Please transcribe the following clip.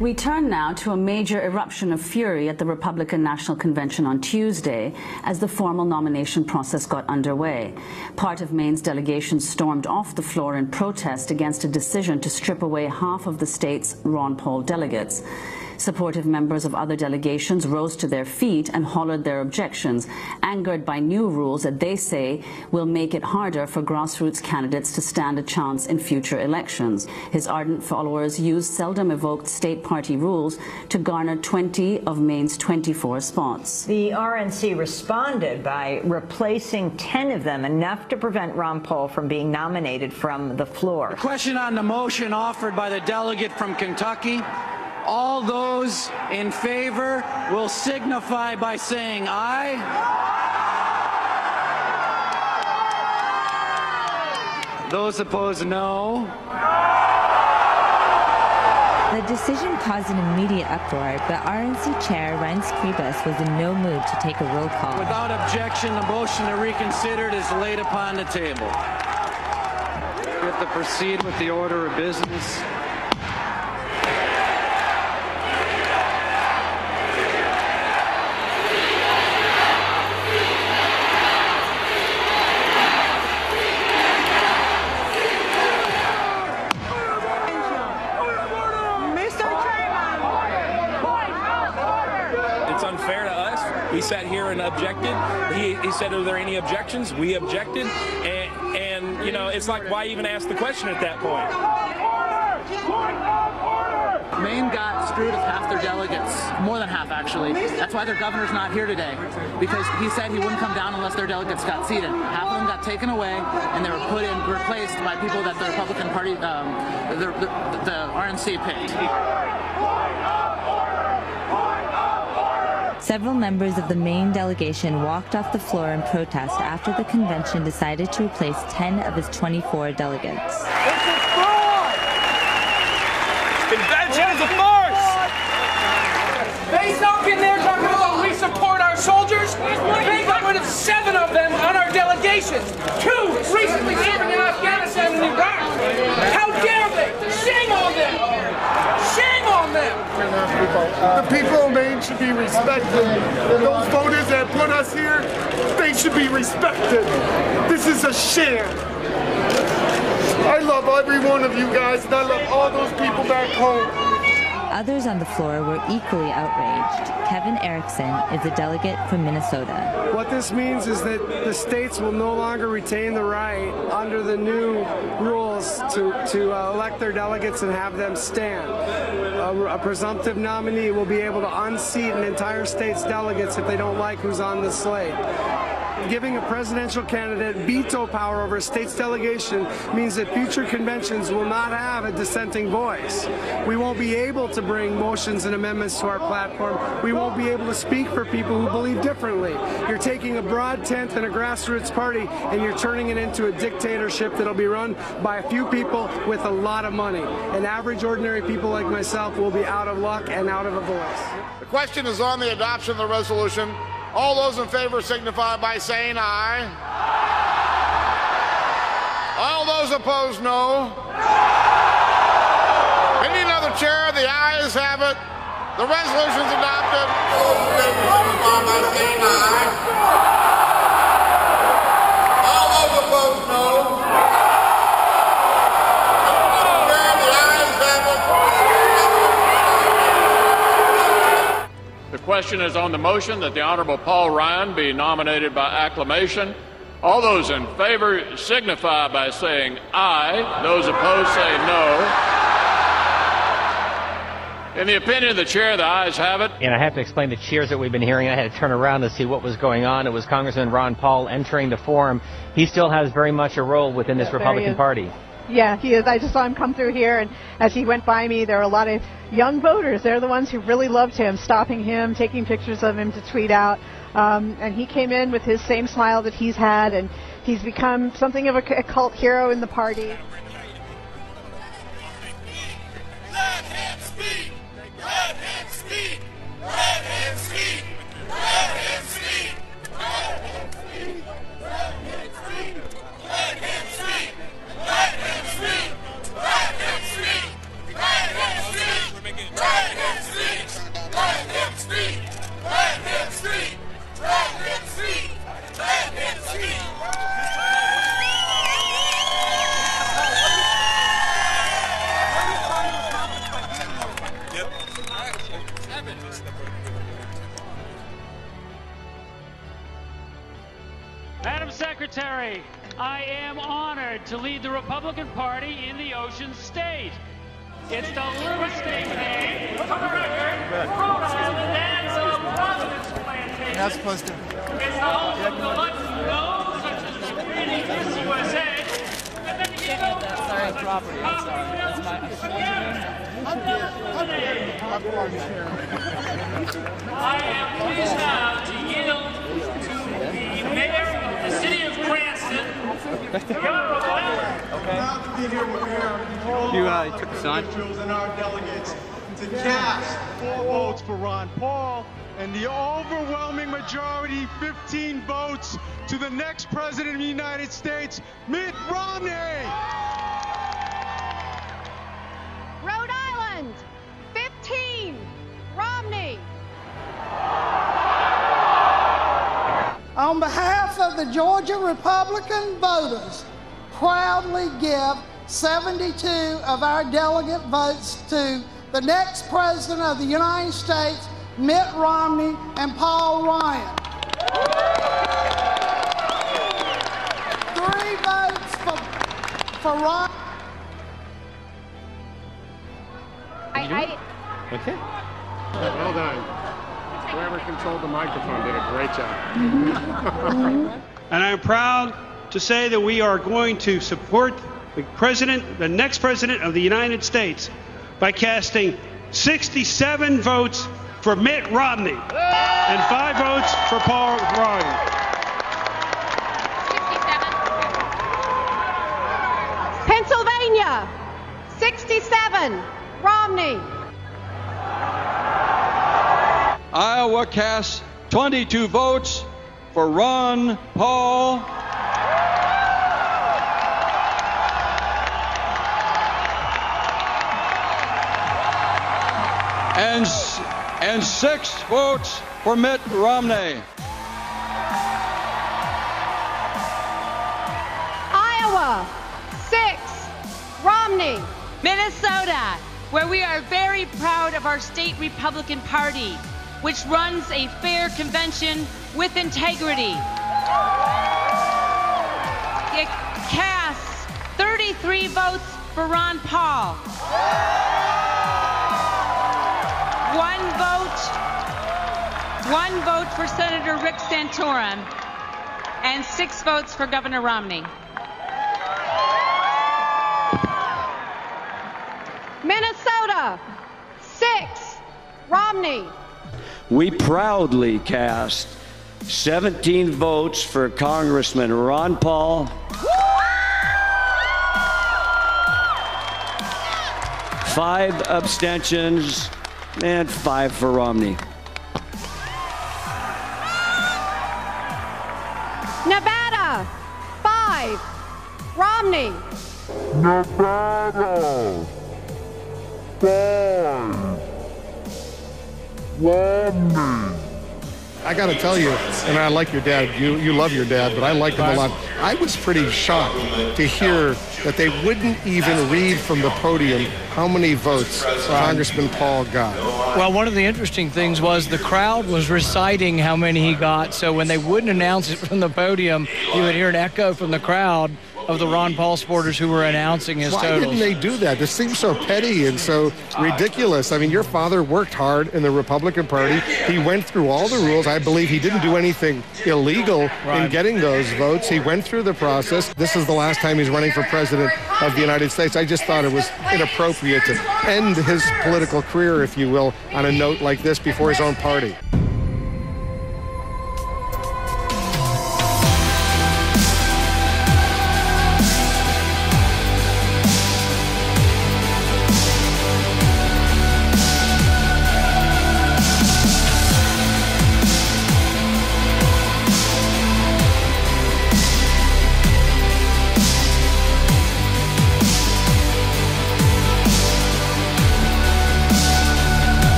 We turn now to a major eruption of fury at the Republican National Convention on Tuesday as the formal nomination process got underway. Part of Maine's delegation stormed off the floor in protest against a decision to strip away half of the state's Ron Paul delegates. Supportive members of other delegations rose to their feet and hollered their objections, angered by new rules that they say will make it harder for grassroots candidates to stand a chance in future elections. His ardent followers used seldom evoked state party rules to garner 20 of Maine's 24 spots. The RNC responded by replacing 10 of them, enough to prevent Ron Paul from being nominated from the floor. The question on the motion offered by the delegate from Kentucky. All those in favor will signify by saying aye. Those opposed, no. The decision caused an immediate uproar, but RNC Chair Ryan Scribus was in no mood to take a roll call. Without objection, the motion to reconsider is laid upon the table. We have to proceed with the order of business. Unfair to us. We sat here and objected. He said, are there any objections? We objected. And you know, it's like, why even ask the question at that point? Maine got screwed of half their delegates, more than half actually. That's why their governor's not here today, because he said he wouldn't come down unless their delegates got seated. Half of them got taken away, and they were replaced by people that the Republican Party, the RNC picked. Several members of the Maine delegation walked off the floor in protest after the convention decided to replace 10 of its 24 delegates. This is fraud! Convention is a farce! They sunk in there talking about we support our soldiers. They got rid of 7 of them on our delegations. 2 recently serving in Afghanistan and Iraq. How dare they? Shame on them! Shame on them! The people of Maine should be respected. And those voters that put us here, they should be respected. This is a sham. I love every one of you guys, and I love all those people back home. Others on the floor were equally outraged. Kevin Erickson is a delegate from Minnesota. What this means is that the states will no longer retain the right under the new rules to elect their delegates and have them stand. A presumptive nominee will be able to unseat an entire state's delegates if they don't like who's on the slate. Giving a presidential candidate veto power over a state's delegation means that future conventions will not have a dissenting voice. We won't be able to bring motions and amendments to our platform. We won't be able to speak for people who believe differently. You're taking a broad tent and a grassroots party and you're turning it into a dictatorship that'll be run by a few people with a lot of money. And average, ordinary people like myself will be out of luck and out of a voice. The question is on the adoption of the resolution. All those in favor signify by saying aye. All those opposed, no. We need another chair. The ayes have it. The resolution's adopted. All those in favor signify by saying aye. All those opposed, no. The ayes have it. The question is on the motion that the Honorable Paul Ryan be nominated by acclamation. All those in favor signify by saying aye. Those opposed say no. In the opinion of the chair, the ayes have it. And I have to explain the cheers that we've been hearing. I had to turn around to see what was going on. It was Congressman Ron Paul entering the forum. He still has very much a role within this Republican Party. Yeah, he is. I just saw him come through here, and as he went by me, there were a lot of young voters. They're the ones who really loved him, stopping him, taking pictures of him to tweet out. And he came in with his same smile that he's had, and he's become something of a cult hero in the party. Let him speak! Let him speak! Let him speak! Let him speak! Let him speak! Let him speak! Let him speak! Let him speak! Let him speak! Let him speak! Let him speak! Secretary, I am honored to lead the Republican Party in the Ocean State. It's the listing name, for the record, Rhode Island and the Providence Plantation. You're not supposed to. It's the home of the much known, such as the Great Miss USA. And then you get Sorry, it's property. I'm sorry. That's my. I am pleased now to yield to the mayor of the city of Cranston, the Honorable Alan. Proud to be here with You took the sign. and our delegates to cast 4 votes for Ron Paul, and the overwhelming majority, 15 votes, to the next president of the United States, Mitt Romney. Rhode Island, 15, Romney. On behalf of the Georgia Republican voters, proudly give 72 of our delegate votes to the next president of the United States, Mitt Romney and Paul Ryan. 3 votes for Ron. Okay. Well done. Whoever controlled the microphone did a great job. And I'm proud to say that we are going to support the next president of the United States by casting 67 votes for Mitt Romney and 5 votes for Paul Ryan. 67. Pennsylvania, 67, Romney. Iowa casts 22 votes for Ron Paul. And 6 votes for Mitt Romney. Iowa, 6, Romney. Minnesota, where we are very proud of our state Republican Party, which runs a fair convention with integrity. It casts 33 votes for Ron Paul. 1 vote for Senator Rick Santorum, and 6 votes for Governor Romney. Minnesota, 6, Romney. We proudly cast 17 votes for Congressman Ron Paul, 5 abstentions, and 5 for Romney. Nevada, 5, Romney. Nevada, 5, Romney. I got to tell you, and I like your dad, you love your dad, but I like him a lot. I was pretty shocked to hear that they wouldn't even read from the podium how many votes Congressman Paul got. Well, one of the interesting things was the crowd was reciting how many he got, so when they wouldn't announce it from the podium, you would hear an echo from the crowd of the Ron Paul supporters who were announcing his totals. Why didn't they do that? This seems so petty and so ridiculous. I mean, your father worked hard in the Republican Party. He went through all the rules. I believe he didn't do anything illegal in getting those votes. He went through the process. This is the last time he's running for president of the United States. I just thought it was inappropriate to end his political career, if you will, on a note like this before his own party.